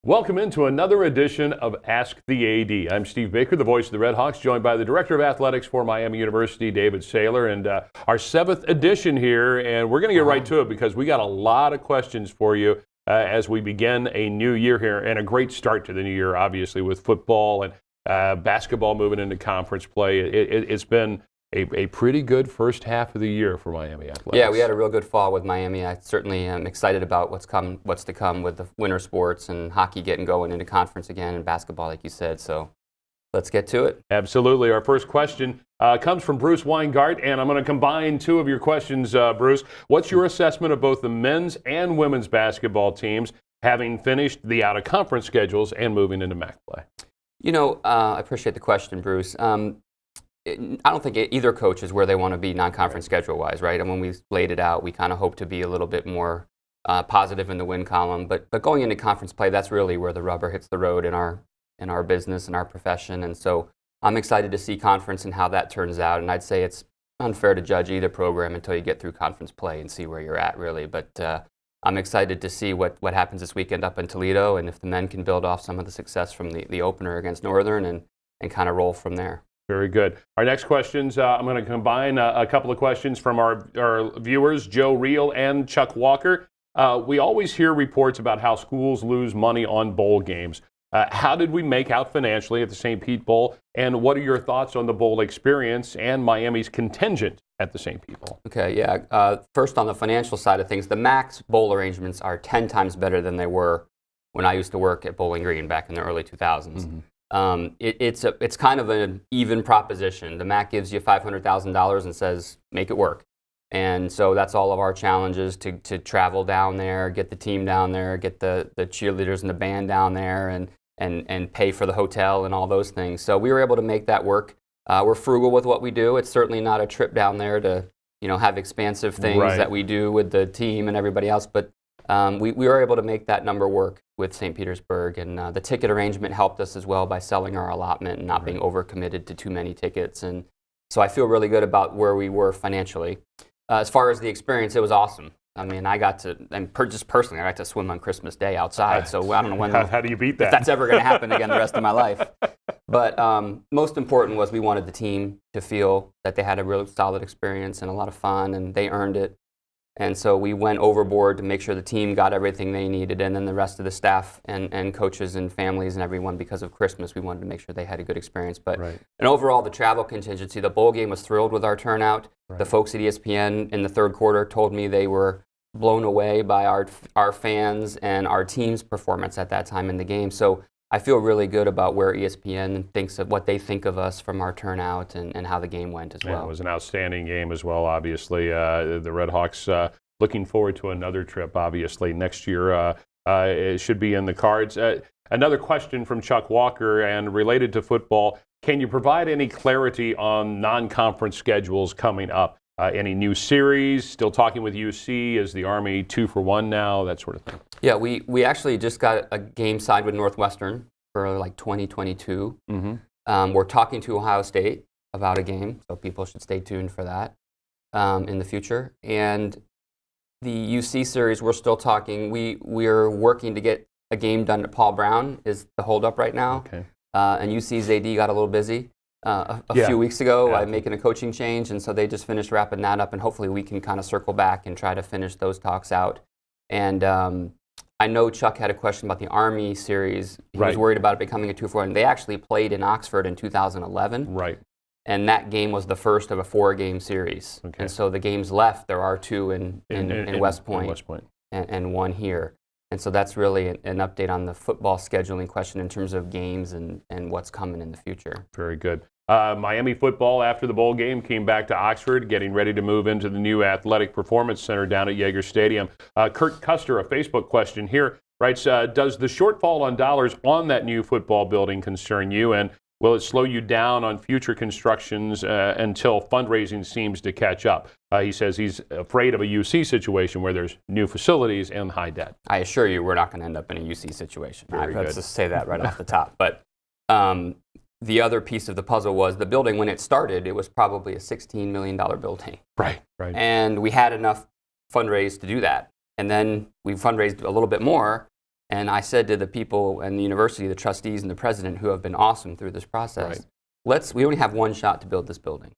Welcome into another edition of Ask the AD. I'm Steve Baker, the voice of the Redhawks, joined by the Director of Athletics for Miami University, David Sayler, and our 7th edition here. And we're going to get right to it because we got a lot of questions for you as we begin a new year here, and a great start to the new year, obviously, with football and basketball moving into conference play. It's been a pretty good first half of the year for Miami Athletics. Yeah, we had a real good fall with Miami. I certainly am excited about what's to come with the winter sports and hockey getting going into conference again, and basketball, like you said. So let's get to it. Absolutely. Our first question comes from Bruce Weingart, and I'm going to combine two of your questions, Bruce. What's your assessment of both the men's and women's basketball teams having finished the out-of-conference schedules and moving into MAC play? You know, I appreciate the question, Bruce. I don't think either coach is where they want to be non-conference schedule-wise, right? And when we laid it out, we kind of hope to be a little bit more positive in the win column. But going into conference play, that's really where the rubber hits the road in our business and our profession. And so I'm excited to see conference and how that turns out. And I'd say it's unfair to judge either program until you get through conference play and see where you're at, really. But I'm excited to see what happens this weekend up in Toledo, and if the men can build off some of the success from the opener against Northern and kind of roll from there. Very good. Our next questions, I'm going to combine a couple of questions from our viewers, Joe Reel and Chuck Walker. We always hear reports about how schools lose money on bowl games. How did we make out financially at the St. Pete Bowl, and what are your thoughts on the bowl experience and Miami's contingent at the St. Pete Bowl? Okay, yeah. First, on the financial side of things, the Max bowl arrangements are 10 times better than they were when I used to work at Bowling Green back in the early 2000s. Mm-hmm. It's kind of an even proposition. The MAC gives you $500,000 and says, make it work. And so that's all of our challenges to travel down there, get the team down there, get the cheerleaders and the band down there, and pay for the hotel and all those things. So we were able to make that work. We're frugal with what we do. It's certainly not a trip down there to have expansive things that we do with the team and everybody else, but we were able to make that number work with St. Petersburg, and the ticket arrangement helped us as well by selling our allotment and not being overcommitted to too many tickets. And so I feel really good about where we were financially. As far as the experience, it was awesome. I mean, just personally, I got to swim on Christmas Day outside, so I don't know when. How do you beat that? If that's ever going to happen again the rest of my life. But most important was we wanted the team to feel that they had a real solid experience and a lot of fun, and they earned it. And so we went overboard to make sure the team got everything they needed, and then the rest of the staff and coaches and families and everyone, because of Christmas, we wanted to make sure they had a good experience. But and overall, the travel contingency, the bowl game was thrilled with our turnout. The folks at ESPN in the third quarter told me they were blown away by our fans and our team's performance at that time in the game. So I feel really good about where ESPN thinks of what they think of us from our turnout and how the game went as well. It was an outstanding game as well, obviously. The Redhawks looking forward to another trip, obviously, next year. It should be in the cards. Another question from Chuck Walker, and related to football. Can you provide any clarity on non-conference schedules coming up? Any new series? Still talking with UC? Is the Army 2 for 1 now? That sort of thing. Yeah, we actually just got a game signed with Northwestern for like 2022. Mm-hmm. We're talking to Ohio State about a game, so people should stay tuned for that in the future. And the UC series, we're still talking. We're working to get a game done at Paul Brown is the holdup right now. Okay. And UC's AD got a little busy a few weeks ago by making a coaching change, and so they just finished wrapping that up, and hopefully we can kind of circle back and try to finish those talks out. And I know Chuck had a question about the Army series. He was worried about it becoming a 2-for-1. They actually played in Oxford in 2011. Right. And that game was the first of a 4-game series. Okay. And so the games left, there are 2 in West Point, and 1 here. And so that's really an update on the football scheduling question in terms of games and what's coming in the future. Very good. Miami football, after the bowl game, came back to Oxford, getting ready to move into the new Athletic Performance Center down at Yager Stadium. Kurt Custer, a Facebook question here, writes, does the shortfall on dollars on that new football building concern you, and will it slow you down on future constructions until fundraising seems to catch up? He says he's afraid of a UC situation where there's new facilities and high debt. I assure you we're not going to end up in a UC situation. Let's just say that right off the top. But the other piece of the puzzle was the building, when it started, it was probably a $16 million building. Right. And we had enough fundraised to do that. And then we fundraised a little bit more, And I said to the people and the university, the trustees and the president who have been awesome through this process, we only have one shot to build this building.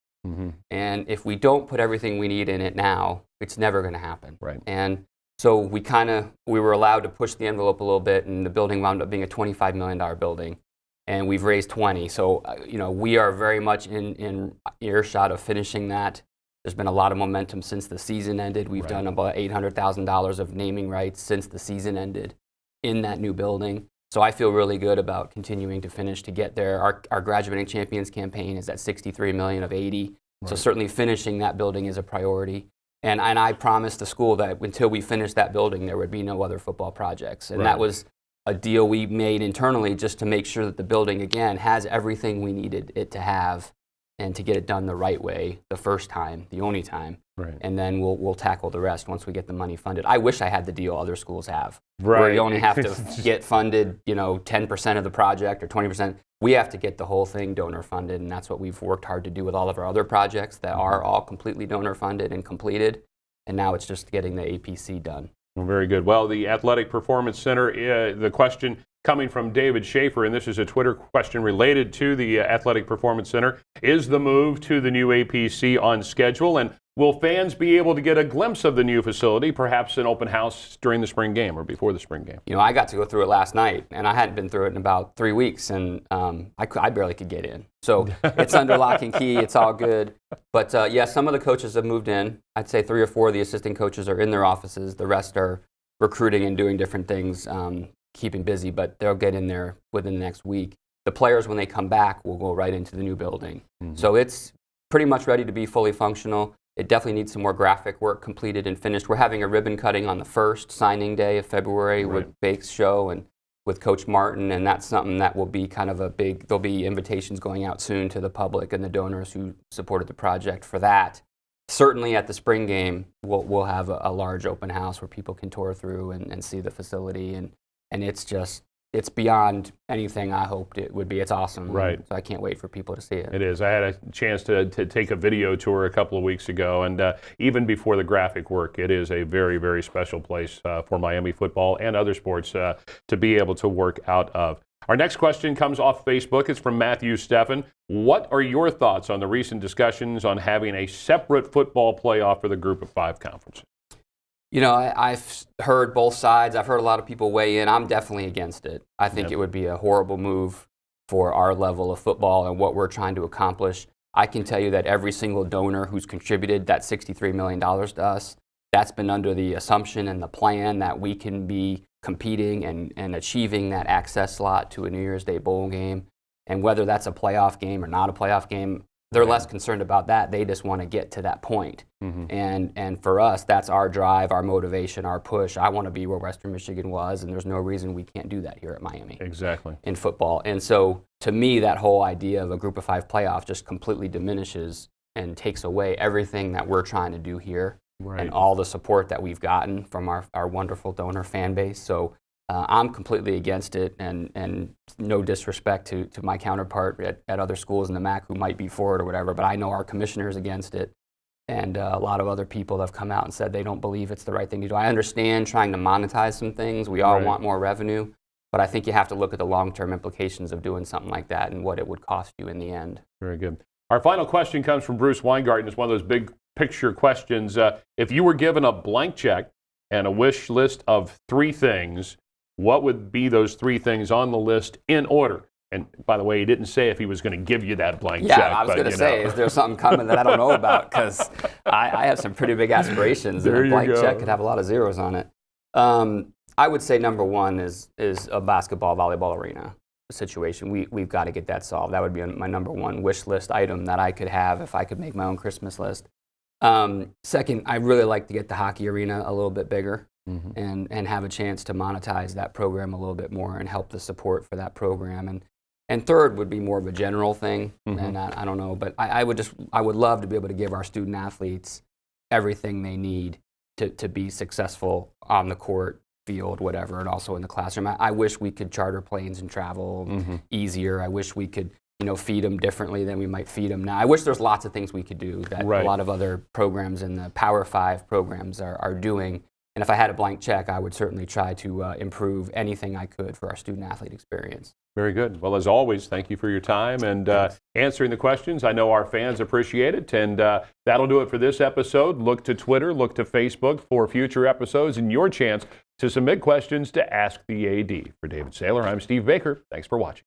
And if we don't put everything we need in it now, it's never going to happen. And so we were allowed to push the envelope a little bit, and the building wound up being a $25 million building. And we've raised 20. So, we are very much in earshot of finishing that. There's been a lot of momentum since the season ended. We've done about $800,000 of naming rights since the season ended in that new building. So I feel really good about continuing to finish to get there. Our Graduating Champions campaign is at $63 million of 80. So certainly finishing that building is a priority. And I promised the school that until we finished that building, there would be no other football projects. And that was a deal we made internally just to make sure that the building, again, has everything we needed it to have, and to get it done the right way the first time, the only time. And then we'll tackle the rest once we get the money funded. I wish I had the deal other schools have, where you only have to get funded, 10% of the project or 20%. We have to get the whole thing donor funded, and that's what we've worked hard to do with all of our other projects that are all completely donor funded and completed. And now it's just getting the APC done. Well, very good. Well, the Athletic Performance Center, the question coming from David Schaefer, and this is a Twitter question related to the Athletic Performance Center. Is the move to the new APC on schedule, and will fans be able to get a glimpse of the new facility, perhaps an open house during the spring game or before the spring game? I got to go through it last night, and I hadn't been through it in about 3 weeks, and I barely could get in. So it's under lock and key. It's all good. But some of the coaches have moved in. I'd say 3 or 4 of the assistant coaches are in their offices. The rest are recruiting and doing different things, keeping busy, but they'll get in there within the next week. The players, when they come back, will go right into the new building. So it's pretty much ready to be fully functional. It definitely needs some more graphic work completed and finished. We're having a ribbon cutting on the first signing day of February with Bake's show and with Coach Martin, and that's something that will be kind of there'll be invitations going out soon to the public and the donors who supported the project for that. Certainly at the spring game, we'll have a large open house where people can tour through and see the facility, and it's beyond anything I hoped it would be. It's awesome. So I can't wait for people to see it. It is. I had a chance to take a video tour a couple of weeks ago, and even before the graphic work, it is a very, very special place for Miami football and other sports to be able to work out of. Our next question comes off Facebook. It's from Matthew Steffen. What are your thoughts on the recent discussions on having a separate football playoff for the Group of 5 conferences? I've heard both sides. I've heard a lot of people weigh in. I'm definitely against it. I think it would be a horrible move for our level of football and what we're trying to accomplish. I can tell you that every single donor who's contributed that $63 million to us, that's been under the assumption and the plan that we can be competing and achieving that access slot to a New Year's Day bowl game. And whether that's a playoff game or not a playoff game, they're less concerned about that. They just want to get to that point. And for us, that's our drive, our motivation, our push. I want to be where Western Michigan was, and there's no reason we can't do that here at Miami. Exactly. In football. And so to me, that whole idea of a Group of 5 playoff just completely diminishes and takes away everything that we're trying to do here and all the support that we've gotten from our wonderful donor fan base. So I'm completely against it, and no disrespect to my counterpart at other schools in the MAC who might be for it or whatever, but I know our commissioner is against it, and a lot of other people have come out and said they don't believe it's the right thing to do. I understand trying to monetize some things. We all want more revenue, but I think you have to look at the long-term implications of doing something like that and what it would cost you in the end. Very good. Our final question comes from Bruce Weingarten. It's one of those big picture questions. If you were given a blank check and a wish list of 3 things, what would be those 3 things on the list in order? And by the way, he didn't say if he was going to give you that blank check. Yeah, I was going to say, is there something coming that I don't know about? Because I have some pretty big aspirations, and a blank check could have a lot of zeros on it. I would say number 1 is a basketball, volleyball arena situation. We've got to get that solved. That would be my number 1 wish list item that I could have if I could make my own Christmas list. Second, I'd really like to get the hockey arena a little bit bigger. And have a chance to monetize that program a little bit more and help the support for that program. And third would be more of a general thing, and I don't know, but I would love to be able to give our student athletes everything they need to be successful on the court, field, whatever, and also in the classroom. I wish we could charter planes and travel easier. I wish we could feed them differently than we might feed them now. I wish there's lots of things we could do that a lot of other programs in the Power 5 programs are doing. And if I had a blank check, I would certainly try to improve anything I could for our student-athlete experience. Very good. Well, as always, thank you for your time and answering the questions. I know our fans appreciate it. And that'll do it for this episode. Look to Twitter, look to Facebook for future episodes and your chance to submit questions to Ask the AD. For David Sayler, I'm Steve Baker. Thanks for watching.